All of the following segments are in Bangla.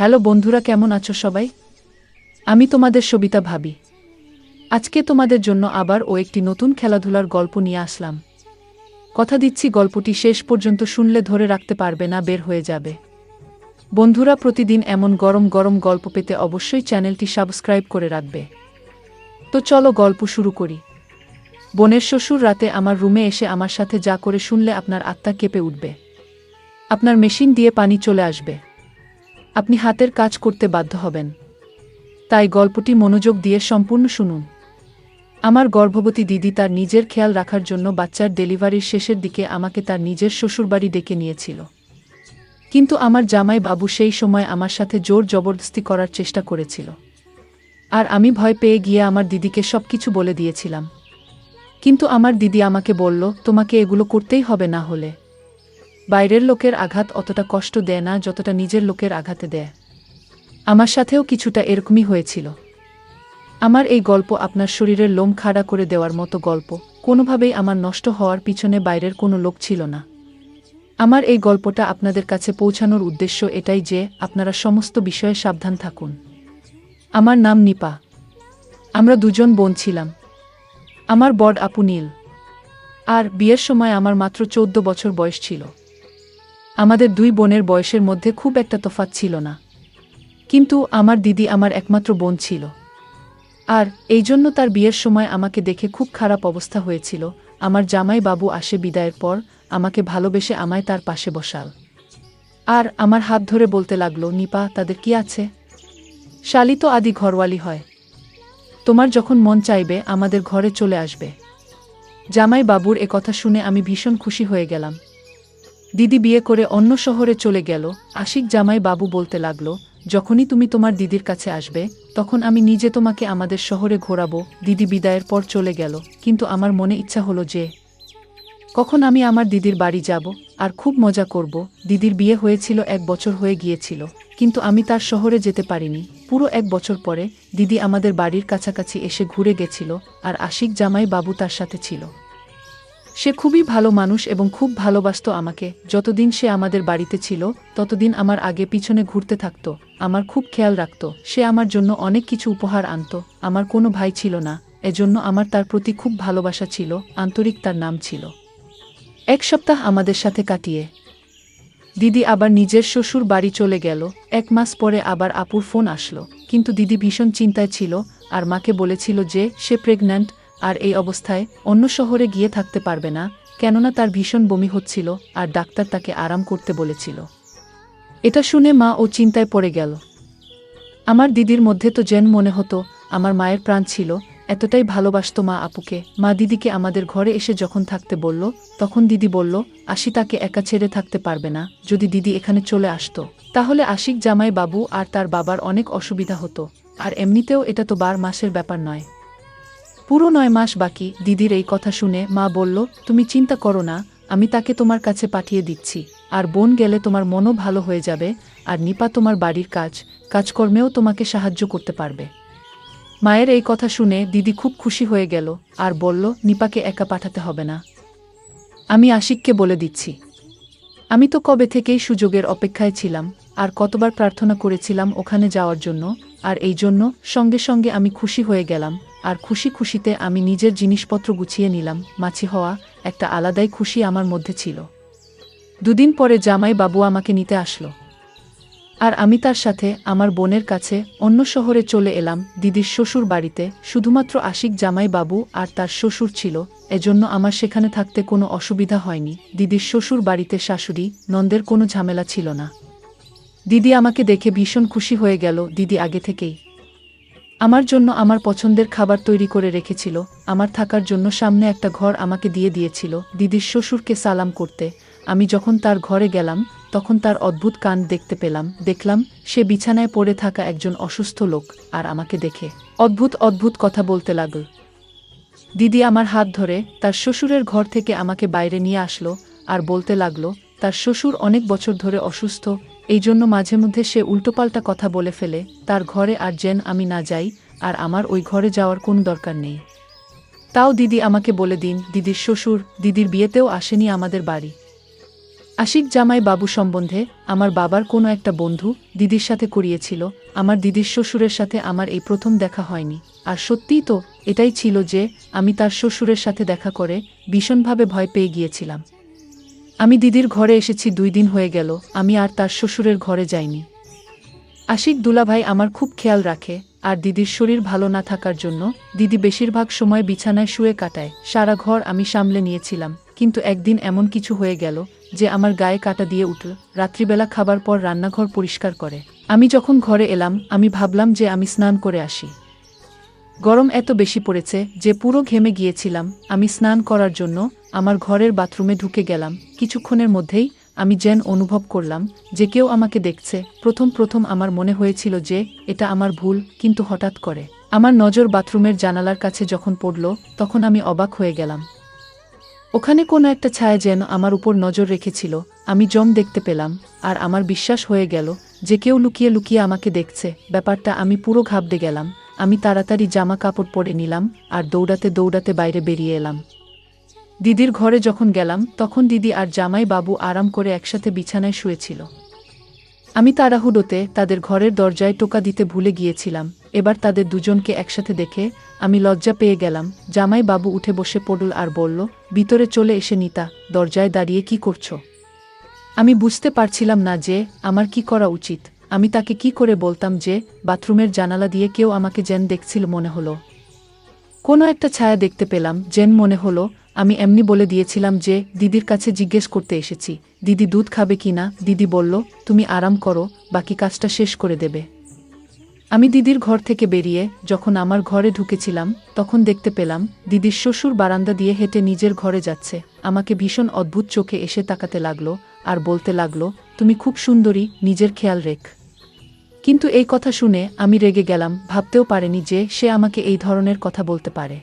হ্যালো বন্ধুরা, কেমন আছো সবাই? আমি তোমাদের সবিতা ভাবি। আজকে তোমাদের জন্য আবার একটি নতুন খেলাধুলার গল্প নিয়ে আসলাম। কথা দিচ্ছি, গল্পটি শেষ পর্যন্ত শুনলে ধরে রাখতে পারবে না, বের হয়ে যাবে। বন্ধুরা, প্রতিদিন এমন গরম গরম গল্প পেতে অবশ্যই চ্যানেলটি সাবস্ক্রাইব করে রাখবে। তো চলো গল্প শুরু করি। বোনের শ্বশুর রাতে আমার রুমে এসে আমার সাথে যা করে শুনলে আপনার আত্মা কেঁপে উঠবে। আপনার মেশিন দিয়ে পানি চলে আসবে, আপনি হাতের কাজ করতে বাধ্য হবেন। তাই গল্পটি মনোযোগ দিয়ে সম্পূর্ণ শুনুন। আমার গর্ভবতী দিদি তার নিজের খেয়াল রাখার জন্য বাচ্চার ডেলিভারির শেষের দিকে আমাকে তার নিজের শ্বশুরবাড়ি ডেকে নিয়েছিল। কিন্তু আমার জামাই বাবু সেই সময় আমার সাথে জোর জবরদস্তি করার চেষ্টা করেছিল। আর আমি ভয় পেয়ে গিয়ে আমার দিদিকে সবকিছু বলে দিয়েছিলাম। কিন্তু আমার দিদি আমাকে বলল, তোমাকে এগুলো করতেই হবে, না হলে বাইরের লোকের আঘাত অতটা কষ্ট দেয় না যতটা নিজের লোকের আঘাতে দেয়। আমার সাথেও কিছুটা এরকমই হয়েছিল। আমার এই গল্প আপনার শরীরের লোম খাড়া করে দেওয়ার মতো গল্প। কোনোভাবেই আমার নষ্ট হওয়ার পিছনে বাইরের কোনো লোক ছিল না। আমার এই গল্পটা আপনাদের কাছে পৌঁছানোর উদ্দেশ্য এটাই যে আপনারা সমস্ত বিষয়ে সাবধান থাকুন। আমার নাম নিপা। আমরা দুজন বোন ছিলাম। আমার বড় আপু নীল। আর বিয়ের সময় আমার মাত্র 14 বছর বয়স ছিল। আমাদের দুই বোনের বয়সের মধ্যে খুব একটা তফাৎ ছিল না, কিন্তু আমার দিদি আমার একমাত্র বোন ছিল। আর এই জন্য তার বিয়ের সময় আমাকে দেখে খুব খারাপ অবস্থা হয়েছিল। আমার জামাই বাবু আসে বিদায়ের পর, আমাকে ভালোবেসে আমায় তার পাশে বসাল। আর আমার হাত ধরে বলতে লাগলো, নিপা, তাদের কি আছে? শালি তো আদি ঘরওয়ালি হয়। তোমার যখন মন চাইবে আমাদের ঘরে চলে আসবে। জামাই বাবুর এ কথা শুনে আমি ভীষণ খুশি হয়ে গেলাম। দিদি বিয়ে করে অন্য শহরে চলে গেল। আশিক জামাই বাবু বলতে লাগলো, যখনই তুমি তোমার দিদির কাছে আসবে তখন আমি নিজে তোমাকে আমাদের শহরে ঘোরাবো। দিদি বিদায়ের পর চলে গেল, কিন্তু আমার মনে ইচ্ছা হলো যে কখন আমি আমার দিদির বাড়ি যাব আর খুব মজা করব। দিদির বিয়ে হয়েছিল 1 বছর হয়ে গিয়েছিল, কিন্তু আমি তার শহরে যেতে পারিনি। পুরো 1 বছর পরে দিদি আমাদের বাড়ির কাছাকাছি এসে ঘুরে গেছিল, আর আশিক জামাই বাবু তার সাথে ছিল। সে খুবই ভালো মানুষ এবং খুব ভালোবাসত আমাকে। যতদিন সে আমাদের বাড়িতে ছিল ততদিন আমার আগে পিছনে ঘুরতে থাকত, আমার খুব খেয়াল রাখত। সে আমার জন্য অনেক কিছু উপহার আনত। আমার কোনো ভাই ছিল না, এজন্য আমার তার প্রতি খুব ভালোবাসা ছিল। আন্তরিক তার নাম ছিল। 1 সপ্তাহ আমাদের সাথে কাটিয়ে দিদি আবার নিজের শ্বশুর বাড়ি চলে গেল। 1 মাস পরে আবার আপুর ফোন আসলো, কিন্তু দিদি ভীষণ চিন্তায় ছিল আর মাকে বলেছিল যে সে প্রেগন্যান্ট, আর এই অবস্থায় অন্য শহরে গিয়ে থাকতে পারবে না, কেননা তার ভীষণ বমি হচ্ছিল আর ডাক্তার তাকে আরাম করতে বলেছিল। এটা শুনে মা চিন্তায় পড়ে গেল। আমার দিদির মধ্যে তো যেন মনে হতো আমার মায়ের প্রাণ ছিল, এতটাই ভালোবাসত মা আপুকে। মা দিদিকে আমাদের ঘরে এসে যখন থাকতে বলল, তখন দিদি বলল, আশি তাকে একা ছেড়ে থাকতে পারবে না। যদি দিদি এখানে চলে আসতো তাহলে আশিক জামাই বাবু আর তার বাবার অনেক অসুবিধা হতো। আর এমনিতেও এটা তো 12 মাসের ব্যাপার নয়, পুরো 9 মাস বাকি। দিদির এই কথা শুনে মা বলল, তুমি চিন্তা করো না, আমি তাকে তোমার কাছে পাঠিয়ে দিচ্ছি। আর বোন গেলে তোমার মনও ভালো হয়ে যাবে, আর নিপা তোমার বাড়ির কাজকর্মেও তোমাকে সাহায্য করতে পারবে। মায়ের এই কথা শুনে দিদি খুব খুশি হয়ে গেল আর বলল, নিপাকে একা পাঠাতে হবে না, আমি আশিককে বলে দিচ্ছি। আমি তো কবে থেকেই সুযোগের অপেক্ষায় ছিলাম, আর কতবার প্রার্থনা করেছিলাম ওখানে যাওয়ার জন্য। আর এই জন্য সঙ্গে সঙ্গে আমি খুশি হয়ে গেলাম। আর খুশিতে আমি নিজের জিনিসপত্র গুছিয়ে নিলাম। মাছি হওয়া একটা আলাদাই খুশি আমার মধ্যে ছিল। 2 দিন পরে জামাই বাবু আমাকে নিতে আসলো, আর আমি তার সাথে আমার বোনের কাছে অন্য শহরে চলে এলাম, দিদির শ্বশুর বাড়িতে। শুধুমাত্র আশিক জামাই বাবু আর তার শ্বশুর ছিল, এজন্য আমার সেখানে থাকতে কোনো অসুবিধা হয়নি। দিদির শ্বশুর বাড়িতে শাশুড়ি নন্দের কোনো ঝামেলা ছিল না। দিদি আমাকে দেখে ভীষণ খুশি হয়ে গেল। দিদি আগে থেকেই আমার জন্য আমার পছন্দের খাবার তৈরি করে রেখেছিল। আমার থাকার জন্য সামনে একটা ঘর আমাকে দিয়ে দিয়েছিল। দিদির শ্বশুরকে সালাম করতে আমি যখন তার ঘরে গেলাম তখন তার অদ্ভুত কান দেখলাম সে বিছানায় পড়ে থাকা একজন অসুস্থ লোক, আর আমাকে দেখে অদ্ভুত কথা বলতে লাগল। দিদি আমার হাত ধরে তার শ্বশুরের ঘর থেকে আমাকে বাইরে নিয়ে আসলো আর বলতে লাগলো তার শ্বশুর অনেক বছর ধরে অসুস্থ, এই জন্য মাঝে মধ্যে সে উল্টোপাল্টা কথা বলে ফেলে। তার ঘরে আর যেন আমি না যাই, আর আমার ওই ঘরে যাওয়ার কোনো দরকার নেই। তাও দিদি আমাকে বলে দিন, দিদির শ্বশুর দিদির বিয়েতেও আসেনি আমাদের বাড়ি। আশিক জামাই বাবু সম্বন্ধে আমার বাবার কোনো একটা বন্ধু দিদির সাথে করিয়েছিল। আমার দিদির শ্বশুরের সাথে আমার এই প্রথম দেখা হয়নি। আর সত্যিই তো এটাই ছিল যে আমি তার শ্বশুরের সাথে দেখা করে ভীষণভাবে ভয় পেয়ে গিয়েছিলাম। আমি দিদির ঘরে এসেছি 2 দিন হয়ে গেল, আমি আর তার শ্বশুরের ঘরে যাইনি। আশিক দুলাভাই আমার খুব খেয়াল রাখে, আর দিদির শরীর ভালো না থাকার জন্য দিদি বেশিরভাগ সময় বিছানায় শুয়ে কাটায়। সারা ঘর আমি সামলে নিয়েছিলাম, কিন্তু একদিন এমন কিছু হয়ে গেল যে আমার গায়ে কাটা দিয়ে উঠল। রাত্রিবেলা খাবার পর রান্নাঘর পরিষ্কার করে আমি যখন ঘরে এলাম, আমি ভাবলাম যে আমি স্নান করে আসি। গরম এত বেশি পড়েছে যে পুরো ঘেমে গিয়েছিলাম। আমি স্নান করার জন্য আমার ঘরের বাথরুমে ঢুকে গেলাম। কিছুক্ষণের মধ্যেই আমি যেন অনুভব করলাম যে কেউ আমাকে দেখছে। প্রথম আমার মনে হয়েছিল যে এটা আমার ভুল, কিন্তু হঠাৎ করে আমার নজর বাথরুমের জানালার কাছে যখন পড়ল, তখন আমি অবাক হয়ে গেলাম। ওখানে কোনো একটা ছায়া যেন আমার উপর নজর রেখেছিল। আমি দেখতে পেলাম, আর আমার বিশ্বাস হয়ে গেল যে কেউ লুকিয়ে লুকিয়ে আমাকে দেখছে। ব্যাপারটা আমি পুরো ঘাবড়ে গেলাম। আমি তাড়াতাড়ি জামা কাপড় পরে নিলাম আর দৌড়াতে দৌড়াতে বাইরে বেরিয়ে এলাম। দিদির ঘরে যখন গেলাম, তখন দিদি আর জামাই বাবু আরাম করে একসাথে বিছানায় শুয়েছিল। আমি তাড়াহুড়োতে তাদের ঘরের দরজায় টোকা দিতে ভুলে গিয়েছিলাম। এবার তাদের দুজনকে একসাথে দেখে আমি লজ্জা পেয়ে গেলাম। জামাই বাবু উঠে বসে পড়ল আর বলল, ভিতরে চলে এসে নিতা, দরজায় দাঁড়িয়ে কি করছো? আমি বুঝতে পারছিলাম না যে আমার কি করা উচিত। আমি তাকে কি করে বলতাম যে বাথরুমের জানালা দিয়ে কেউ আমাকে যেন দেখছিল। মনে হলো কোনো একটা ছায়া দেখতে পেলাম, যেন মনে হলো আমি এমনি বলে দিয়েছিলাম যে দিদির কাছে জিজ্ঞেস করতে এসেছি দিদি দুধ খাবে কি না। দিদি বলল, তুমি আরাম করো, বাকি কাজটা শেষ করে দেবে। আমি দিদির ঘর থেকে বেরিয়ে যখন আমার ঘরে ঢুকেছিলাম, তখন দেখতে পেলাম দিদির শ্বশুর বারান্দা দিয়ে হেঁটে নিজের ঘরে যাচ্ছে। আমাকে ভীষণ অদ্ভুত চোখে এসে তাকাতে লাগলো আর বলতে লাগলো, তুমি খুব সুন্দরী, নিজের খেয়াল রেখ। কিন্তু এই কথা শুনে আমি রেগে গেলাম। ভাবতেও পারিনি যে সে আমাকে এই ধরনের কথা বলতে পারে।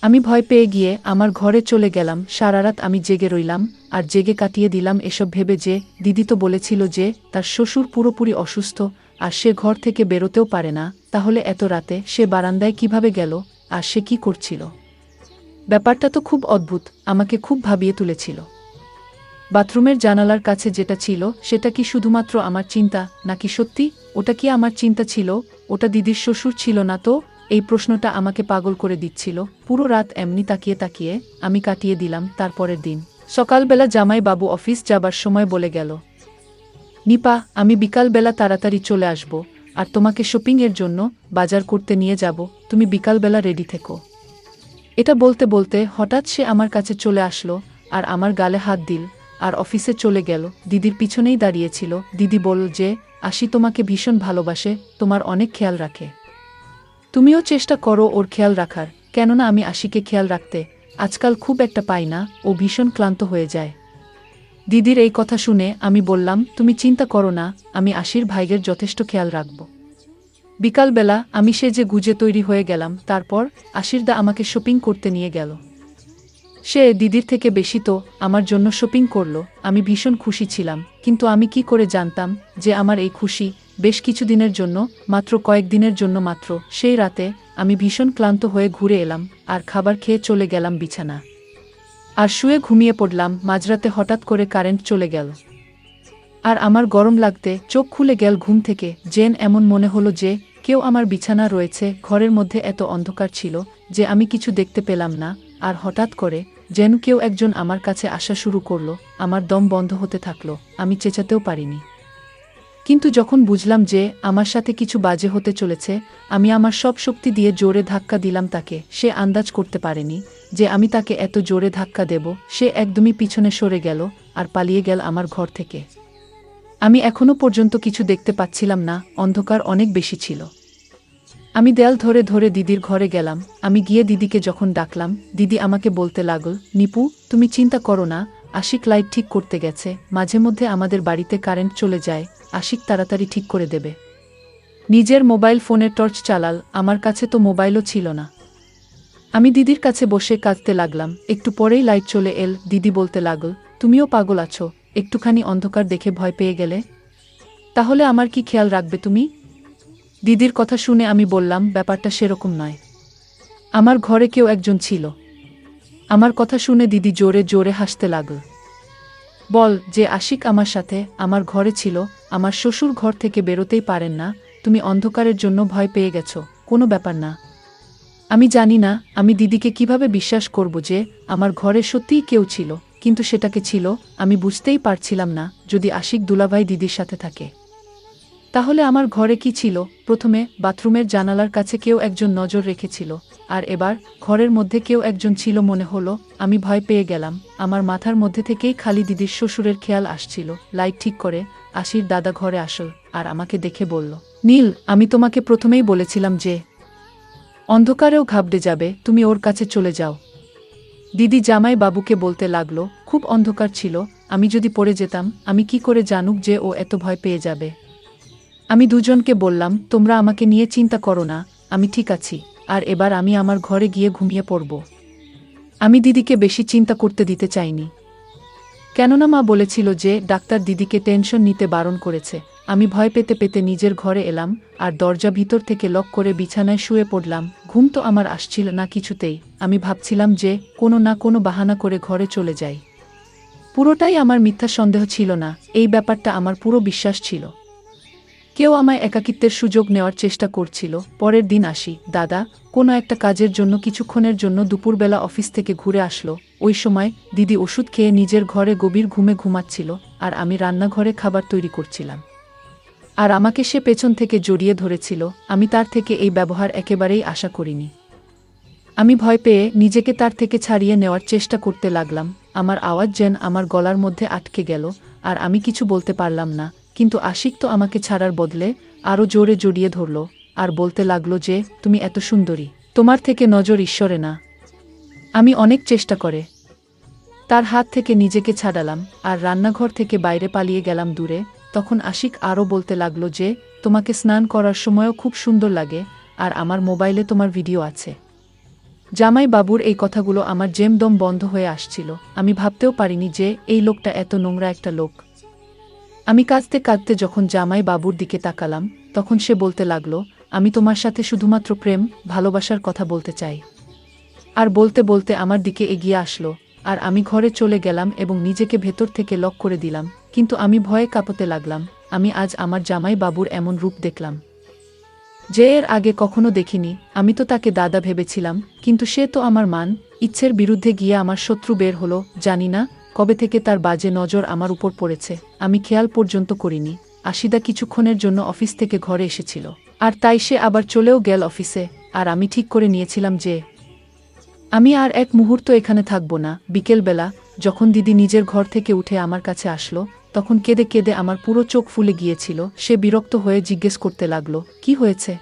আমি ভয় পেয়ে গিয়ে আমার ঘরে চলে গেলাম। সারা রাত আমি জেগে রইলাম আর জেগে কাটিয়ে দিলাম এসব ভেবে যে দিদি তো বলেছিল যে তার শ্বশুর পুরোপুরি অসুস্থ আর সে ঘর থেকে বেরোতেও পারে না। তাহলে এত রাতে সে বারান্দায় কিভাবে গেল আর সে কি করছিল? ব্যাপারটা তো খুব অদ্ভুত, আমাকে খুব ভাবিয়ে তুলেছিল। বাথরুমের জানালার কাছে যেটা ছিল সেটা কি শুধুমাত্র আমার চিন্তা, নাকি সত্যি ওটা কি আমার চিন্তা ছিল? ওটা দিদির শ্বশুর ছিল না তো? এই প্রশ্নটা আমাকে পাগল করে দিচ্ছিল। পুরো রাত এমনি তাকিয়ে তাকিয়ে আমি কাটিয়ে দিলাম। তারপরের দিন সকালবেলা জামাই বাবু অফিস যাবার সময় বলে গেল, নিপা, আমি বিকালবেলা তাড়াতাড়ি চলে আসব আর তোমাকে শপিংয়ের জন্য বাজার করতে নিয়ে যাব, তুমি বিকালবেলা রেডি থেকো। এটা বলতে বলতে হঠাৎ সে আমার কাছে চলে আসলো আর আমার গালে হাত দিল আর অফিসে চলে গেল। দিদির পিছনেই দাঁড়িয়েছিল। দিদি বলল যে আশি তোমাকে ভীষণ ভালোবাসে, তোমার অনেক খেয়াল রাখে। তুমিও চেষ্টা করো ওর খেয়াল রাখার, কেননা আমি আশিকে খেয়াল রাখতে আজকাল খুব একটা পাই না, ও ভীষণ ক্লান্ত হয়ে যায়। দিদির এই কথা শুনে আমি বললাম, তুমি চিন্তা করো না, আমি আশির ভাইয়ের যথেষ্ট খেয়াল রাখব। বিকালবেলা আমি সেজে গুজে তৈরি হয়ে গেলাম। তারপর আশিরদা আমাকে শপিং করতে নিয়ে গেল। সে দিদির থেকে বেশি তো আমার জন্য শপিং করলো। আমি ভীষণ খুশি ছিলাম, কিন্তু আমি কি করে জানতাম যে আমার এই খুশি বেশ কিছুদিনের জন্য, মাত্র কয়েকদিনের জন্য মাত্র। সেই রাতে আমি ভীষণ ক্লান্ত হয়ে ঘুরে এলাম আর খাবার খেয়ে চলে গেলাম বিছানা আর শুয়ে ঘুমিয়ে পড়লাম। মাঝরাতে হঠাৎ করে কারেন্ট চলে গেল আর আমার গরম লাগতে চোখ খুলে গেল ঘুম থেকে। যেন এমন মনে হলো যে কেউ আমার বিছানা রয়েছে। ঘরের মধ্যে এত অন্ধকার ছিল যে আমি কিছু দেখতে পেলাম না। আর হঠাৎ করে যেন কেউ একজন আমার কাছে আসা শুরু করলো। আমার দম বন্ধ হতে থাকলো, আমি চেঁচাতেও পারিনি। কিন্তু যখন বুঝলাম যে আমার সাথে কিছু বাজে হতে চলেছে, আমি আমার সব শক্তি দিয়ে জোরে ধাক্কা দিলাম তাকে। সে আন্দাজ করতে পারেনি যে আমি তাকে এত জোরে ধাক্কা দেব। সে একদমই পিছনে সরে গেল আর পালিয়ে গেল আমার ঘর থেকে। আমি এখনো পর্যন্ত কিছু দেখতে পাচ্ছিলাম না, অন্ধকার অনেক বেশি ছিল। আমি দেয়াল ধরে ধরে দিদির ঘরে গেলাম। আমি গিয়ে দিদিকে যখন ডাকলাম, দিদি আমাকে বলতে লাগল, নিপু, তুমি চিন্তা করো না, আশিক লাইট ঠিক করতে গেছে। মাঝে মধ্যে আমাদের বাড়িতে কারেন্ট চলে যায়, আশিক তাড়াতাড়ি ঠিক করে দেবে। নিজের মোবাইল ফোনের টর্চ চালাল, আমার কাছে তো মোবাইলও ছিল না। আমি দিদির কাছে বসে কাঁদতে লাগলাম। একটু পরেই লাইট চলে এল। দিদি বলতে লাগল, তুমিও পাগল আছো, একটুখানি অন্ধকার দেখে ভয় পেয়ে গেলে? তাহলে আমার কি খেয়াল রাখবে তুমি? দিদির কথা শুনে আমি বললাম, ব্যাপারটা সেরকম নয়, আমার ঘরে কেউ একজন ছিল। আমার কথা শুনে দিদি জোরে জোরে হাসতে লাগল। বল যে আশিক আমার সাথে আমার ঘরে ছিল, আমার শ্বশুর ঘর থেকে বেরোতেই পারেন না, তুমি অন্ধকারের জন্য ভয় পেয়ে গেছো, কোনো ব্যাপার না। আমি জানি না আমি দিদিকে কিভাবে বিশ্বাস করব যে আমার ঘরে সত্যিই কেউ ছিল, কিন্তু সেটাকে ছিল, আমি বুঝতেই পারছিলাম না। যদি আশিক দুলাভাই দিদির সাথে থাকে তাহলে আমার ঘরে কি ছিল? প্রথমে বাথরুমের জানালার কাছে কেউ একজন নজর রেখেছিল, আর এবার ঘরের মধ্যে কেউ একজন ছিল মনে হলো। আমি ভয় পেয়ে গেলাম। আমার মাথার মধ্যে থেকেই খালি দিদির শ্বশুরের খেয়াল আসছিল। লাইট ঠিক করে আশির দাদা ঘরে আসল আর আমাকে দেখে বলল, নীল, আমি তোমাকে প্রথমেই বলেছিলাম যে অন্ধকারেও ঘাবড়ে যাবে, তুমি ওর কাছে চলে যাও। দিদি জামাই বাবুকে বলতে লাগলো, খুব অন্ধকার ছিল, আমি যদি পড়ে যেতাম, আমি কি করে জানুক যে ও এত ভয় পেয়ে যাবে। আমি দুজনকে বললাম, তোমরা আমাকে নিয়ে চিন্তা করো না, আমি ঠিক আছি, আর এবার আমি আমার ঘরে গিয়ে ঘুমিয়ে পড়ব। আমি দিদিকে বেশি চিন্তা করতে দিতে চাইনি, কেননা মা বলেছিল যে ডাক্তার দিদিকে টেনশন নিতে বারণ করেছে। আমি ভয় পেতে পেতে নিজের ঘরে এলাম আর দরজা ভিতর থেকে লক করে বিছানায় শুয়ে পড়লাম। ঘুম তো আমার আসছিল না কিছুতেই। আমি ভাবছিলাম যে কোনো না কোনো বাহানা করে ঘরে চলে যাই। পুরোটাই আমার মিথ্যা সন্দেহ ছিল না, এই ব্যাপারটা আমার পুরো বিশ্বাস ছিল। কেউ আমায় একাকিত্বের সুযোগ নেওয়ার চেষ্টা করছিল। পরের দিন আসি দাদা কোনো একটা কাজের জন্য কিছুক্ষণের জন্য দুপুরবেলা অফিস থেকে ঘুরে আসলো। ওই সময় দিদি ওষুধ খেয়ে নিজের ঘরে গভীর ঘুমে ঘুমাচ্ছিল, আর আমি রান্নাঘরে খাবার তৈরি করছিলাম। আর আমাকে সে পেছন থেকে জড়িয়ে ধরেছিল। আমি তার থেকে এই ব্যবহার একেবারেই আশা করিনি। আমি ভয় পেয়ে নিজেকে তার থেকে ছাড়িয়ে নেওয়ার চেষ্টা করতে লাগলাম। আমার আওয়াজ যেন আমার গলার মধ্যে আটকে গেল, আর আমি কিছু বলতে পারলাম না। কিন্তু আশিক তো আমাকে ছাড়ার বদলে আরও জোরে জড়িয়ে ধরল আর বলতে লাগলো যে তুমি এত সুন্দরী, তোমার থেকে নজর ঈশ্বরে না। আমি অনেক চেষ্টা করে তার হাত থেকে নিজেকে ছাড়ালাম আর রান্নাঘর থেকে বাইরে পালিয়ে গেলাম দূরে। তখন আশিক আরও বলতে লাগলো যে তোমাকে স্নান করার সময়ও খুব সুন্দর লাগে, আর আমার মোবাইলে তোমার ভিডিও আছে। জামাই বাবুর এই কথাগুলো আমার জেমদম বন্ধ হয়ে আসছিল। আমি ভাবতেও পারিনি যে এই লোকটা এত নোংরা একটা লোক। আমি কাঁদতে কাঁদতে যখন জামাই বাবুর দিকে তাকালাম, তখন সে বলতে লাগলো, আমি তোমার সাথে শুধুমাত্র প্রেম ভালোবাসার কথা বলতে চাই। আর বলতে বলতে আমার দিকে এগিয়ে আসলো, আর আমি ঘরে চলে গেলাম এবং নিজেকে ভেতর থেকে লক করে দিলাম। কিন্তু আমি ভয়ে কাঁপতে লাগলাম। আমি আজ আমার জামাই বাবুর এমন রূপ দেখলাম যে এর আগে কখনো দেখিনি। আমি তো তাকে দাদা ভেবেছিলাম, কিন্তু সে তো আমার মান ইচ্ছের বিরুদ্ধে গিয়ে আমার শত্রু বের হলো। জানি না কবে থেকে তার বাজে নজর আমার উপর পড়েছে, আমি খেয়াল পর্যন্ত করিনি। আশিদা কিছুক্ষণের জন্য অফিস থেকে ঘরে এসেছিল, আর তাই সে আবার চলেও গেল অফিসে। আর আমি ঠিক করে নিয়েছিলাম যে আমি আর এক মুহূর্ত এখানে থাকব না। বিকেলবেলা যখন দিদি নিজের ঘর থেকে উঠে আমার কাছে আসলো, তখন কেঁদে কেঁদে আমার পুরো চোখ ফুলে গিয়েছিল। সে বিরক্ত হয়ে জিজ্ঞেস করতে লাগলো, কি হয়েছে,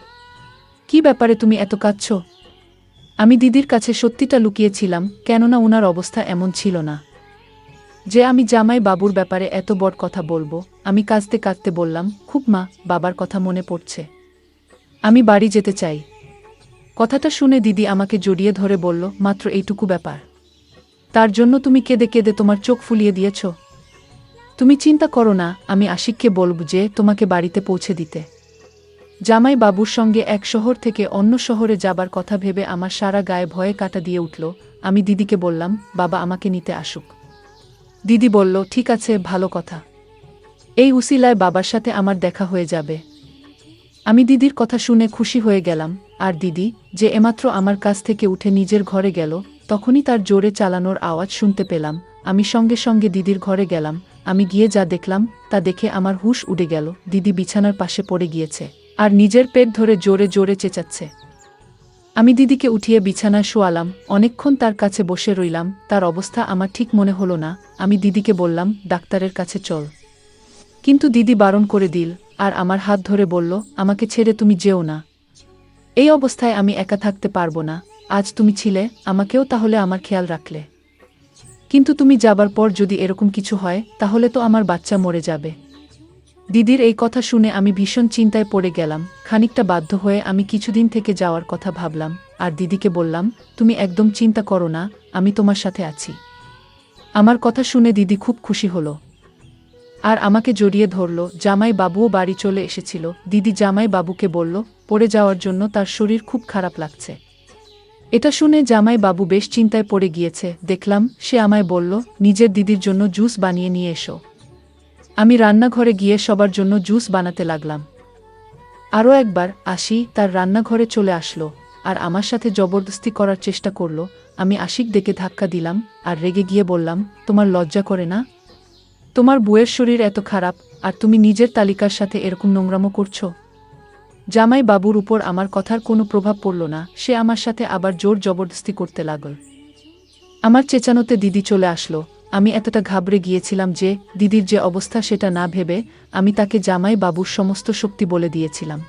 কি ব্যাপারে তুমি এত কাঁদছ? আমি দিদির কাছে সত্যিটা লুকিয়েছিলাম, কেননা ওনার অবস্থা এমন ছিল না যে আমি জামাই বাবুর ব্যাপারে এত বড় কথা বলবো। আমি কাঁদতে কাঁদতে বললাম, খুব মা, বাবার কথা মনে পড়ছে, আমি বাড়ি যেতে চাই। কথাটা শুনে দিদি আমাকে জড়িয়ে ধরে বলল, মাত্র এইটুকু ব্যাপার, তার জন্য তুমি কেঁদে কেঁদে তোমার চোখ ফুলিয়ে দিয়েছ? তুমি চিন্তা করো না, আমি আশিককে বলব যে তোমাকে বাড়িতে পৌঁছে দিতে। জামাই বাবুর সঙ্গে এক শহর থেকে অন্য শহরে যাবার কথা ভেবে আমার সারা গায়ে ভয়ে কাটা দিয়ে উঠল। আমি দিদিকে বললাম, বাবা আমাকে নিতে আসুক। দিদি বলল, ঠিক আছে, ভালো কথা, এই উসিলায় বাবার সাথে আমার দেখা হয়ে যাবে। আমি দিদির কথা শুনে খুশি হয়ে গেলাম। আর দিদি যে এমাত্র আমার কাছ থেকে উঠে নিজের ঘরে গেল, তখনই তার জোরে চালানোর আওয়াজ শুনতে পেলাম। আমি সঙ্গে সঙ্গে দিদির ঘরে গেলাম। আমি গিয়ে যা দেখলাম তা দেখে আমার হুঁশ উড়ে গেল। দিদি বিছানার পাশে পড়ে গিয়েছে আর নিজের পেট ধরে জোরে জোরে চেঁচাচ্ছে। আমি দিদিকে উঠিয়ে বিছানায় শোয়ালাম। অনেকক্ষণ তার কাছে বসে রইলাম। তার অবস্থা আমার ঠিক মনে হলো না। আমি দিদিকে বললাম, ডাক্তারের কাছে চল। কিন্তু দিদি বারণ করে দিল আর আমার হাত ধরে বলল, আমাকে ছেড়ে তুমি যেও না, এই অবস্থায় আমি একা থাকতে পারবো না। আজ তুমি ছিলে, আমাকেও তাহলে আমার খেয়াল রাখলে, কিন্তু তুমি যাবার পর যদি এরকম কিছু হয় তাহলে তো আমার বাচ্চা মরে যাবে। দিদির এই কথা শুনে আমি ভীষণ চিন্তায় পড়ে গেলাম। খানিকটা বাধ্য হয়ে আমি কিছুদিন থেকে যাওয়ার কথা ভাবলাম আর দিদিকে বললাম, তুমি একদম চিন্তা করো না, আমি তোমার সাথে আছি। আমার কথা শুনে দিদি খুব খুশি হলো আর আমাকে জড়িয়ে ধরল। জামাই বাবুও বাড়ি চলে এসেছিল। দিদি জামাই বাবুকে বলল, পড়ে যাওয়ার জন্য তার শরীর খুব খারাপ লাগছে, এটা শুনে জামাই বাবু বেশ চিন্তায় পড়ে গিয়েছে। দেখলাম সে আমায় বলল, নিজের দিদির জন্য জুস বানিয়ে নিয়ে এসো। আমি রান্নাঘরে গিয়ে সবার জন্য জুস বানাতে লাগলাম। আরও একবার আশি তার রান্নাঘরে চলে আসলো আর আমার সাথে জবরদস্তি করার চেষ্টা করল। আমি আশিক ডেকে ধাক্কা দিলাম আর রেগে গিয়ে বললাম, তোমার লজ্জা করে না? তোমার বউয়ের শরীর এত খারাপ আর তুমি নিজের তালিকার সাথে এরকম নোংরামো করছো? জামাই বাবুর উপর আমার কথার কোনো প্রভাব পড়ল না। সে আমার সাথে আবার জোর জবরদস্তি করতে লাগল। আমার চেঁচানোতে দিদি চলে আসলো। আমি এতটা ঘাবড়ে গিয়েছিলাম যে দিদির যে অবস্থা সেটা না ভেবে আমি তাকে জামাই বাবুর সমস্ত শক্তি বলে দিয়েছিলাম।